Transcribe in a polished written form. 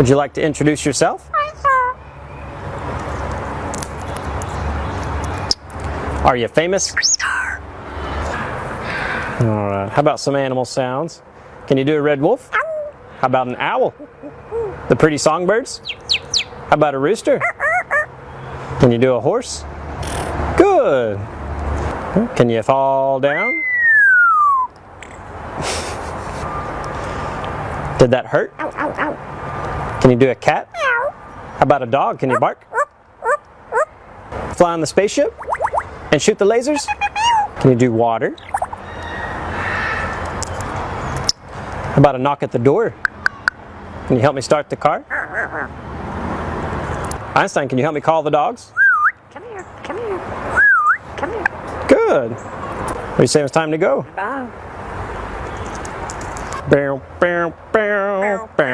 Would you like to introduce yourself? Are you famous? Alright, how about some animal sounds? Can you do a red wolf? How about an owl? The pretty songbirds? How about a rooster? Can you do a horse? Good! Can you fall down? Did that hurt? Can you do a cat? How about a dog? Can you bark? Fly on the spaceship? And shoot the lasers? Can you do water? How about a knock at the door? Can you help me start the car? Einstein, can you help me call the dogs? Come here, come here, come here. Good. What do you say it's time to go? Bye. Bow, bow, bow, bow.